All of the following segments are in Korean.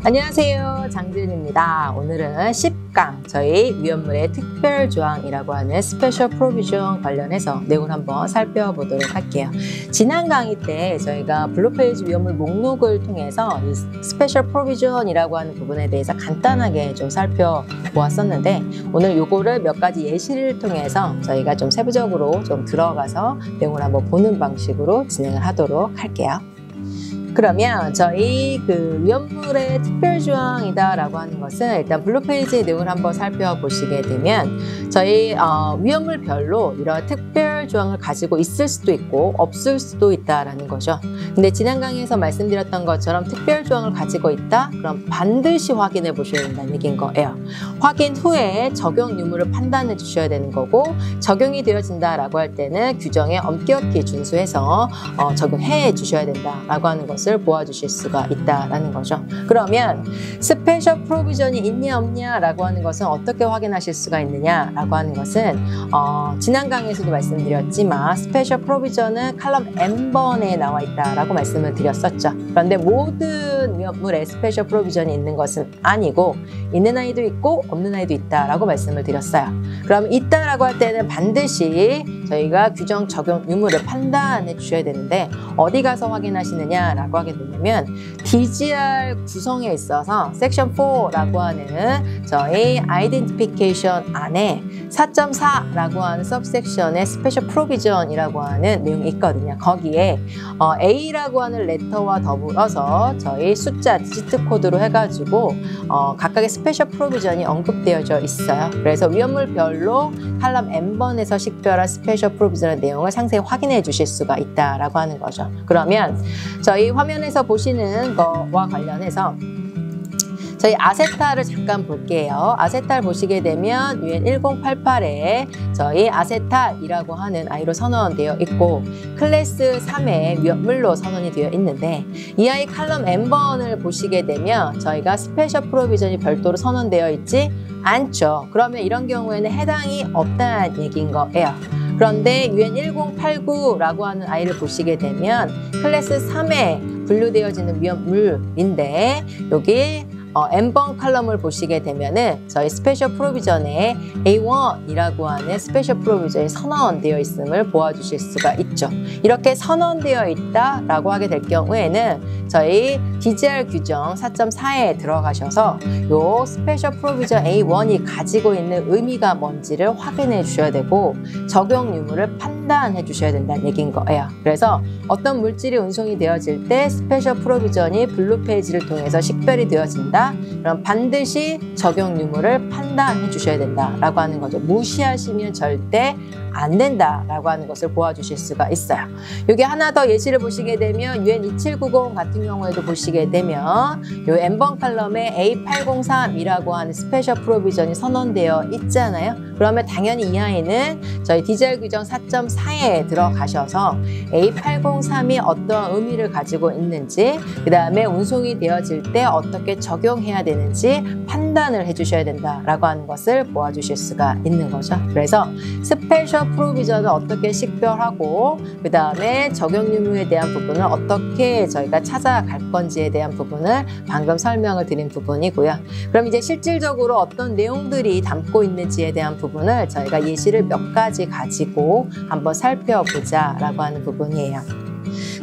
안녕하세요, 장지은입니다. 오늘은 10강 저희 위험물의 특별조항이라고 하는 스페셜 프로비전 관련해서 내용을 한번 살펴보도록 할게요. 지난 강의 때 저희가 블루페이지 위험물 목록을 통해서 이 스페셜 프로비전이라고 하는 부분에 대해서 간단하게 좀 살펴보았었는데, 오늘 요거를 몇 가지 예시를 통해서 저희가 좀 세부적으로 좀 들어가서 내용을 한번 보는 방식으로 진행을 하도록 할게요. 그러면 저희 위험물의 특별조항이다라고 하는 것은 일단 블루페이지의 내용을 한번 살펴보시게 되면 저희 위험물별로 이런 특별조항을 가지고 있을 수도 있고 없을 수도 있다라는 거죠. 근데 지난 강의에서 말씀드렸던 것처럼 특별조항을 가지고 있다? 그럼 반드시 확인해 보셔야 된다는 얘기인 거예요. 확인 후에 적용 유무를 판단해 주셔야 되는 거고, 적용이 되어진다라고 할 때는 규정에 엄격히 준수해서 적용해 주셔야 된다라고 하는 것을 보아주실 수가 있다라는 거죠. 그러면 스페셜 프로비전이 있냐 없냐라고 하는 것은 어떻게 확인하실 수가 있느냐라고 하는 것은 지난 강의에서도 말씀드렸지만 스페셜 프로비전은 칼럼 N번에 나와 있다라고 말씀을 드렸었죠. 그런데 모든 위험물에 스페셜 프로비전이 있는 것은 아니고 있는 아이도 있고 없는 아이도 있다라고 말씀을 드렸어요. 그럼 있다라고 할 때는 반드시 저희가 규정 적용 유무를 판단해 주셔야 되는데, 어디 가서 확인하시느냐라고 하게 되면 DGR 구성에 있어서 섹션 4라고 하는 저희 아이덴티피케이션 안에 4.4라고 하는 서브섹션의 스페셜 프로비전이라고 하는 내용이 있거든요. 거기에 A라고 하는 레터와 더불어서 저희 숫자 디지트 코드로 해가지고 각각의 스페셜 프로비전이 언급되어져 있어요. 그래서 위험물별로 칼럼 N번에서 식별한 스페셜 프로비전의 내용을 상세히 확인해 주실 수가 있다라고 하는 거죠. 그러면 저희 화면에서 보시는 거와 관련해서 저희 아세탈을 잠깐 볼게요. 아세탈 보시게 되면 UN 1088에 저희 아세탈이라고 하는 아이로 선언되어 있고 클래스 3의 위험물로 선언이 되어 있는데, 이 아이 칼럼 N번을 보시게 되면 저희가 스페셜 프로비전이 별도로 선언되어 있지 않죠. 그러면 이런 경우에는 해당이 없다는 얘기인 거예요. 그런데 UN 1089라고 하는 아이를 보시게 되면 클래스 3에 분류되어지는 위험물인데, 여기 N번 칼럼을 보시게 되면은 저희 스페셜 프로비전에 A1이라고 하는 스페셜 프로비전이 선언되어 있음을 보아주실 수가 있죠. 이렇게 선언되어 있다라고 하게 될 경우에는 저희 DGR 규정 4.4에 들어가셔서 요 스페셜 프로비전 A1이 가지고 있는 의미가 뭔지를 확인해 주셔야 되고, 적용 유무를 판단해 주셔야 된다는 얘기인 거예요. 그래서 어떤 물질이 운송이 되어질 때 스페셜 프로비전이 블루 페이지를 통해서 식별이 되어진다, 그럼 반드시 적용 유무를 판단해 주셔야 된다라고 하는 거죠. 무시하시면 절대 안 된다라고 하는 것을 보아주실 수가 있어요. 여기 하나 더 예시를 보시게 되면 UN 2790 같은 경우에도 보시게 되면 요 N번 칼럼에 A803이라고 하는 스페셜 프로비전이 선언되어 있잖아요. 그러면 당연히 이 아이는 저희 DGR 규정 4.4에 들어가셔서 A803이 어떤 의미를 가지고 있는지, 그 다음에 운송이 되어질 때 어떻게 적용해야 되는지 판단을 해주셔야 된다라고 하는 것을 보아주실 수가 있는 거죠. 그래서 스페셜 프로비전을 어떻게 식별하고 그 다음에 적용 유무에 대한 부분을 어떻게 저희가 찾아갈 건지에 대한 부분을 방금 설명을 드린 부분이고요. 그럼 이제 실질적으로 어떤 내용들이 담고 있는지에 대한 부분을 저희가 예시를 몇 가지 가지고 한번 살펴보자라고 하는 부분이에요.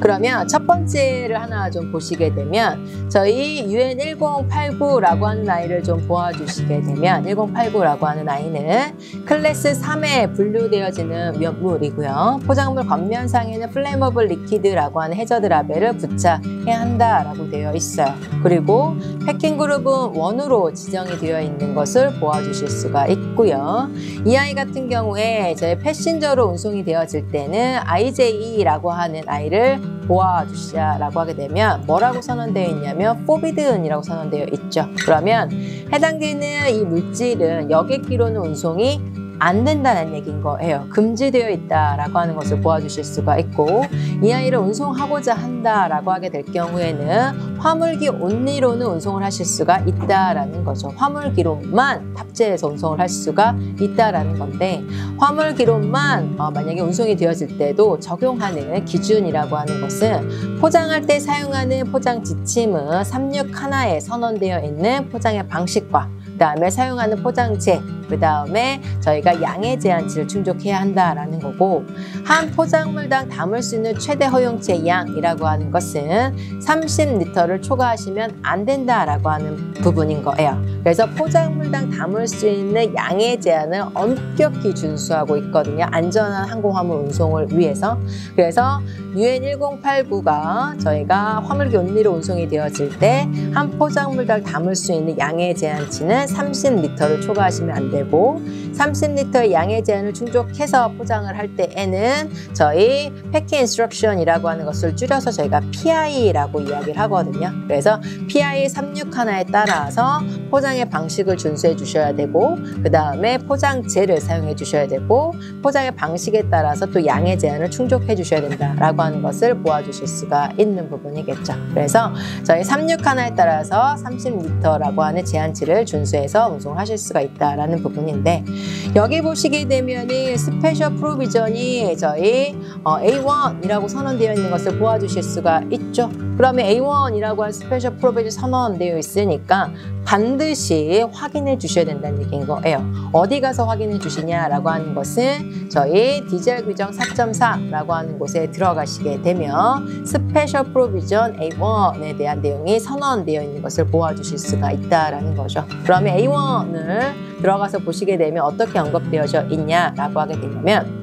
그러면 첫 번째를 하나 좀 보시게 되면 저희 UN 1089라고 하는 아이를 좀 보아주시게 되면 1089라고 하는 아이는 클래스 3에 분류되어지는 위험물이고요. 포장물 겉면상에는 플레이머블 리퀴드라고 하는 해저드 라벨을 부착해야 한다라고 되어 있어요. 그리고 패킹 그룹은 1으로 지정이 되어 있는 것을 보아주실 수가 있고요. 이 아이 같은 경우에 저희 패신저로 운송이 되어질 때는 IJE라고 하는 아이를 보아주시라고 하게 되면 뭐라고 선언되어 있냐면 forbidden이라고 선언되어 있죠. 그러면 해당되는 이 물질은 여객기로는 운송이 안 된다는 얘기인 거예요. 금지되어 있다라고 하는 것을 보아주실 수가 있고 이 아이를 운송하고자 한다라고 하게 될 경우에는 화물기 온리로는 운송을 하실 수가 있다라는 거죠. 화물기로만 탑재해서 운송을 할 수가 있다라는 건데 화물기로만 만약에 운송이 되어질 때도 적용하는 기준이라고 하는 것은 포장할 때 사용하는 포장 지침은 361에 선언되어 있는 포장의 방식과 그 다음에 사용하는 포장재, 그 다음에 저희가 양의 제한치를 충족해야 한다라는 거고 한 포장물당 담을 수 있는 최대 허용체 양이라고 하는 것은 30리터를 초과하시면 안 된다라고 하는 부분인 거예요. 그래서 포장물당 담을 수 있는 양의 제한을 엄격히 준수하고 있거든요. 안전한 항공화물 운송을 위해서. 그래서 UN 1089가 저희가 화물기 온리로 운송이 되어질 때 한 포장물당 담을 수 있는 양의 제한치는 30리터를 초과하시면 안 되고 30리터의 양의 제한을 충족해서 포장을 할 때에는 저희 패킹 인스트럭션이라고 하는 것을 줄여서 저희가 PI라고 이야기를 하거든요. 그래서 PI 361에 따라서 포장의 방식을 준수해 주셔야 되고 그 다음에 포장재를 사용해 주셔야 되고 포장의 방식에 따라서 또 양의 제한을 충족해 주셔야 된다라고 하는 것을 보아주실 수가 있는 부분이겠죠. 그래서 저희 361에 따라서 30리터라고 하는 제한치를 준수해서 운송하실 수가 있다라는 부분인데 여기 보시게 되면은 스페셜 프로비전이 저희 A1이라고 선언되어 있는 것을 보아주실 수가 있죠. 그러면 A1이라고 한 스페셜 프로비전 선언되어 있으니까 반드시 확인해 주셔야 된다는 얘기인 거예요. 어디 가서 확인해 주시냐라고 하는 것은 저희 디젤 규정 4.4라고 하는 곳에 들어가시게 되면 스페셜 프로비전 A1에 대한 내용이 선언되어 있는 것을 보아주실 수가 있다라는 거죠. 그러면 A1을 들어가서 보시게 되면 어떻게 언급되어져 있냐라고 하게 되냐면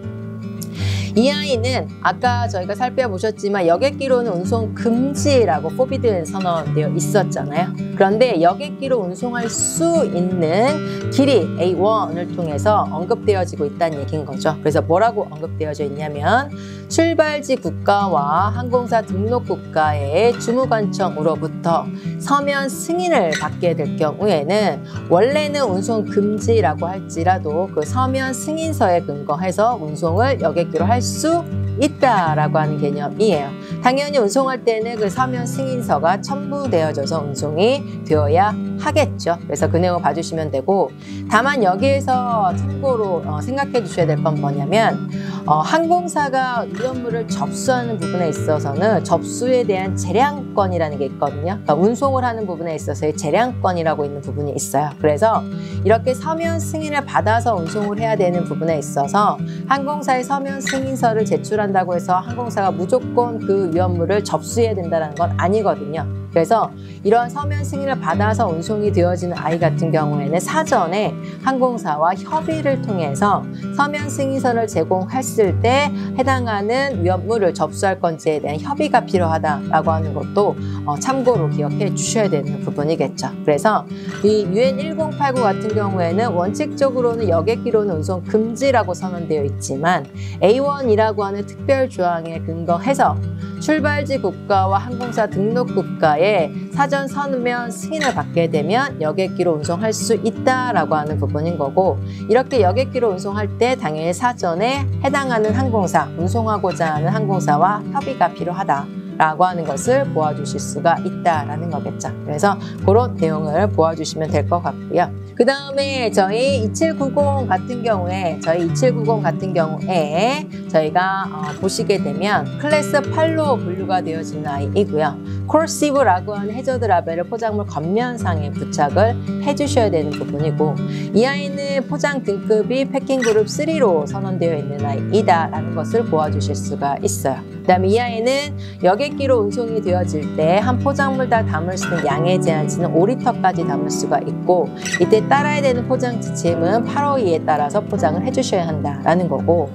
이 아이는 아까 저희가 살펴보셨지만 여객기로는 운송 금지라고 포비든 선언되어 있었잖아요. 그런데 여객기로 운송할 수 있는 길이 A1을 통해서 언급되어지고 있다는 얘기인 거죠. 그래서 뭐라고 언급되어져 있냐면 출발지 국가와 항공사 등록 국가의 주무관청으로부터 서면 승인을 받게 될 경우에는 원래는 운송 금지라고 할지라도 그 서면 승인서에 근거해서 운송을 여객기로 할 수 있다라고 하는 개념이에요. 당연히 운송할 때는 그 서면 승인서가 첨부되어져서 운송이 되어야 하겠죠. 그래서 그 내용을 봐주시면 되고 다만 여기에서 참고로 생각해 주셔야 될 건 뭐냐면 항공사가 위험물을 접수하는 부분에 있어서는 접수에 대한 재량권이라는 게 있거든요. 그러니까 운송을 하는 부분에 있어서의 재량권이라고 있는 부분이 있어요. 그래서 이렇게 서면 승인을 받아서 운송을 해야 되는 부분에 있어서 항공사의 서면 승인서를 제출한다고 해서 항공사가 무조건 그 위험물을 접수해야 된다는 건 아니거든요. 그래서 이러한 서면 승인을 받아서 운송이 되어지는 아이 같은 경우에는 사전에 항공사와 협의를 통해서 서면 승인서를 제공했을 때 해당하는 위험물을 접수할 건지에 대한 협의가 필요하다라고 하는 것도 참고로 기억해 주셔야 되는 부분이겠죠. 그래서 이 UN 1089 같은 경우에는 원칙적으로는 여객기로는 운송 금지라고 선언되어 있지만 A1이라고 하는 특별 조항에 근거해서 출발지 국가와 항공사 등록 국가의 사전 서면 승인을 받게 되면 여객기로 운송할 수 있다라고 하는 부분인 거고 이렇게 여객기로 운송할 때 당연히 사전에 해당하는 항공사, 운송하고자 하는 항공사와 협의가 필요하다. 라고 하는 것을 보아주실 수가 있다라는 거겠죠. 그래서 그런 내용을 보아주시면 될 것 같고요. 그 다음에 저희 2790 같은 경우에 저희가 보시게 되면 클래스 8로 분류가 되어진 아이이고요. 콜시브라고 하는 해저드 라벨을 포장물 겉면상에 부착을 해주셔야 되는 부분이고 이 아이는 포장 등급이 패킹 그룹 3로 선언되어 있는 아이이다라는 것을 보아주실 수가 있어요. 그 다음에 이 아이는 여객기로 운송이 되어질 때 한 포장물 다 담을 수 있는 양의 제한치는 5리터까지 담을 수가 있고 이때 따라야 되는 포장 지침은 852에 따라서 포장을 해주셔야 한다라는 거고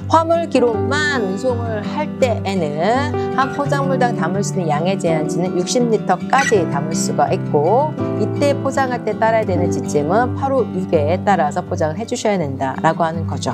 화물기로만 운송을 할 때에는 한 포장물당 담을 수 있는 양의 제한치는 60리터까지 담을 수가 있고 이때 포장할 때 따라야 되는 지침은 856에 따라서 포장을 해주셔야 된다라고 하는 거죠.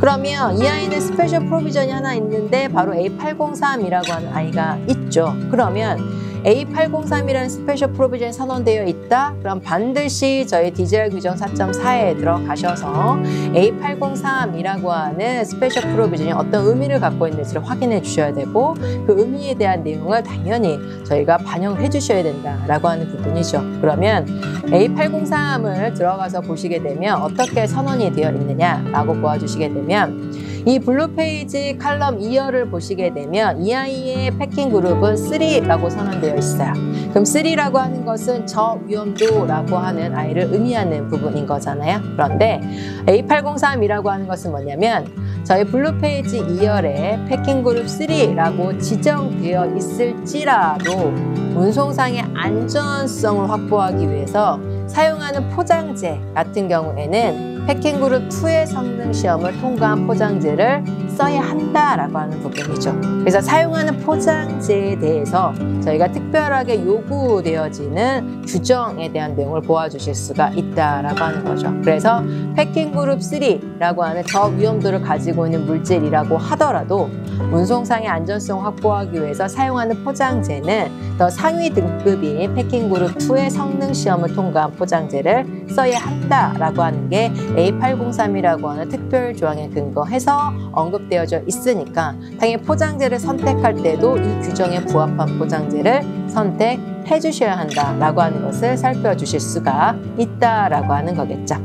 그러면 이 아이는 스페셜 프로비전이 하나 있는데 바로 A803이라고 하는 아이가 있죠. 그러면 A803이라는 스페셜 프로비전이 선언되어 있다? 그럼 반드시 저희 DGR 규정 4.4에 들어가셔서 A803이라고 하는 스페셜 프로비전이 어떤 의미를 갖고 있는지를 확인해 주셔야 되고 그 의미에 대한 내용을 당연히 저희가 반영해 주셔야 된다라고 하는 부분이죠. 그러면 A803을 들어가서 보시게 되면 어떻게 선언이 되어 있느냐라고 보아주시게 되면 이 블루 페이지 칼럼 2열을 보시게 되면 이 아이의 패킹 그룹은 3라고 선언되어 있어요. 그럼 3라고 하는 것은 저위험도라고 하는 아이를 의미하는 부분인 거잖아요. 그런데 A803이라고 하는 것은 뭐냐면 저희 블루 페이지 2열에 패킹 그룹 3라고 지정되어 있을지라도 운송상의 안전성을 확보하기 위해서 사용하는 포장재 같은 경우에는 패킹 그룹 2의 성능 시험을 통과한 포장재를 써야 한다라고 하는 부분이죠. 그래서 사용하는 포장재에 대해서 저희가 특별하게 요구되어지는 규정에 대한 내용을 보아주실 수가 있다라고 하는 거죠. 그래서 패킹 그룹 3라고 하는 저위험도를 가지고 있는 물질이라고 하더라도 운송상의 안전성을 확보하기 위해서 사용하는 포장재는 더 상위 등급인 패킹 그룹 2의 성능 시험을 통과한 포장재를 써야 한다라고 하는 게 A803이라고 하는 특별 조항에 근거해서 언급되어져 있으니까 당연히 포장재를 선택할 때도 이 규정에 부합한 포장재를 선택해 주셔야 한다라고 하는 것을 살펴주실 수가 있다라고 하는 거겠죠.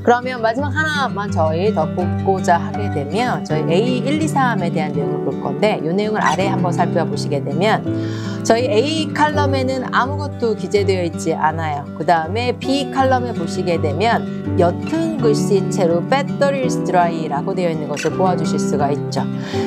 그러면 마지막 하나만 저희 더 보고자 하게 되면 저희 A123에 대한 내용을 볼 건데 이 내용을 아래에 한번 살펴보시게 되면 저희 A 칼럼에는 아무것도 기재되어 있지 않아요. 그 다음에 B 칼럼에 보시게 되면 옅은 글씨체로 Batteries Dry라고 되어 있는 것을 보아주실 수가 있죠.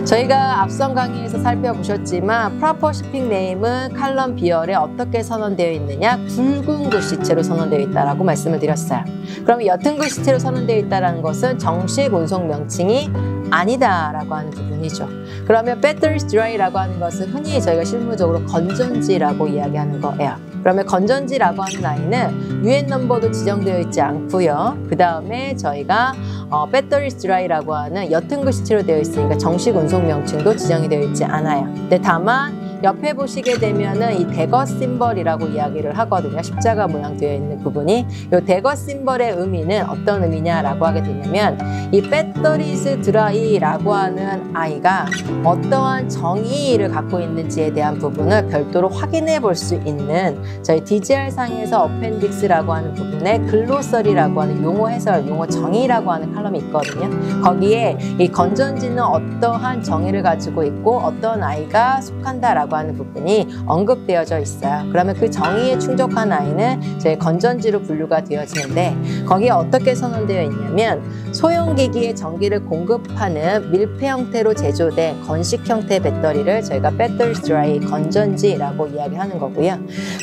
저희가 앞선 강의에서 살펴보셨지만 Proper Shipping Name은 칼럼 B열에 어떻게 선언되어 있느냐? 굵은 글씨체로 선언되어 있다라고 말씀을 드렸어요. 그럼 옅은 글씨체로 선언되어 있다는 것은 정식 운송 명칭이 아니다라고 하는 부분이죠. 그러면 Batteries Dry라고 하는 것은 흔히 저희가 실무적으로 건전지라고 이야기하는 거예요. 그러면 건전지라고 하는 아이는 UN 넘버도 지정되어 있지 않고요. 그 다음에 저희가 Batteries Dry라고 하는 옅은 글씨체로 되어 있으니까 정식 운송 명칭도 지정이 되어 있지 않아요. 근데 다만 옆에 보시게 되면은 이 대거 심벌이라고 이야기를 하거든요. 십자가 모양 되어 있는 부분이 이 대거 심벌의 의미는 어떤 의미냐라고 하게 되냐면 이 Batteries Dry라고 하는 아이가 어떠한 정의를 갖고 있는지에 대한 부분을 별도로 확인해 볼 수 있는 저희 DGR 상에서 어펜딕스라고 하는 부분에 글로서리라고 하는 용어 해설, 용어 정의라고 하는 칼럼이 있거든요. 거기에 이 건전지는 어떠한 정의를 가지고 있고 어떤 아이가 속한다라고 하는 부분이 언급되어져 있어요. 그러면 그 정의에 충족한 아이는 저희 건전지로 분류가 되어지는데 거기에 어떻게 선언되어 있냐면 소형기기에 전기를 공급하는 밀폐 형태로 제조된 건식 형태 배터리를 저희가 Batteries Dry 건전지라고 이야기하는 거고요.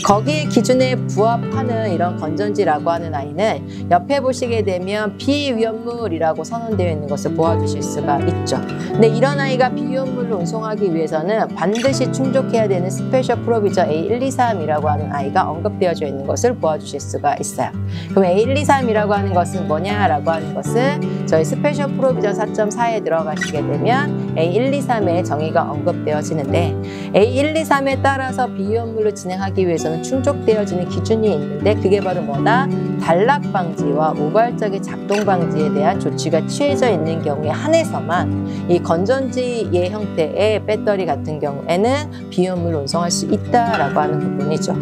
거기에 기준에 부합하는 이런 건전지라고 하는 아이는 옆에 보시게 되면 비위험물이라고 선언되어 있는 것을 보아주실 수가 있죠. 근데 이런 아이가 비위험물을 운송하기 위해서는 반드시 충족해야 되는 스페셜 프로비전 A123이라고 하는 아이가 언급되어져 있는 것을 보아주실 수가 있어요. 그럼 A123이라고 하는 것은 뭐냐라고 하는 것은 저희 스페셜 프로비전 4.4에 들어가시게 되면 A123의 정의가 언급되어지는데 A123에 따라서 비위험물을 진행하기 위해서는 충족되어지는 기준이 있는데 그게 바로 뭐다? 단락 방지와 우발적인 작동 방지에 대한 조치가 취해져 있는 경우에 한해서만 이 건전지의 형태의 배터리 같은 경우에는 비위험물을 운송할 수 있다라고 하는 부분이죠.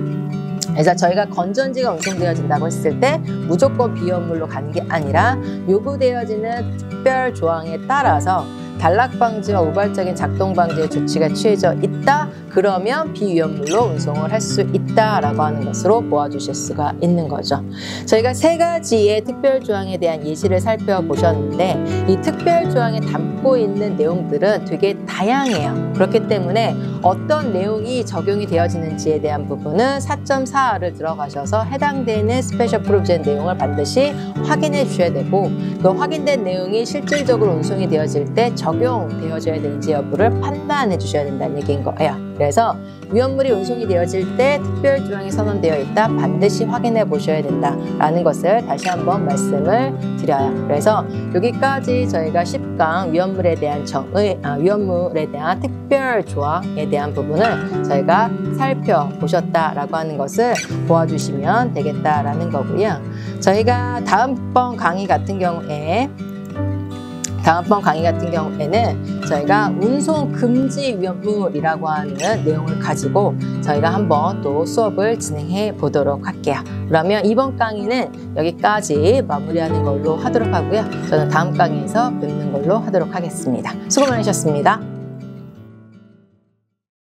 그래서 저희가 건전지가 운송되어진다고 했을 때 무조건 비위험물로 가는 게 아니라 요구되어지는 특별 조항에 따라서 단락 방지와 우발적인 작동 방지의 조치가 취해져 있다? 그러면 비위험물로 운송을 할 수 있다라고 하는 것으로 보아주실 수가 있는 거죠. 저희가 세 가지의 특별 조항에 대한 예시를 살펴보셨는데 이 특별 조항에 담고 있는 내용들은 되게 다양해요. 그렇기 때문에 어떤 내용이 적용이 되어지는지에 대한 부분은 4.4를 들어가셔서 해당되는 스페셜 프로비전 내용을 반드시 확인해 주셔야 되고 그 확인된 내용이 실질적으로 운송이 되어질 때 적용되어져야 되는지 여부를 판단해 주셔야 된다는 얘기인 거예요. 그래서 위험물이 운송이 되어질 때 특별조항이 선언되어 있다 반드시 확인해 보셔야 된다라는 것을 다시 한번 말씀을 드려요. 그래서 여기까지 저희가 10강 위험물에 대한 위험물에 대한 특별조항에 대한 부분을 저희가 살펴보셨다라고 하는 것을 보아주시면 되겠다라는 거고요. 저희가 다음번 강의 같은 경우에는 저희가 운송 금지 위험물이라고 하는 내용을 가지고 저희가 한번 또 수업을 진행해 보도록 할게요. 그러면 이번 강의는 여기까지 마무리하는 걸로 하도록 하고요. 저는 다음 강의에서 뵙는 걸로 하도록 하겠습니다. 수고 많으셨습니다.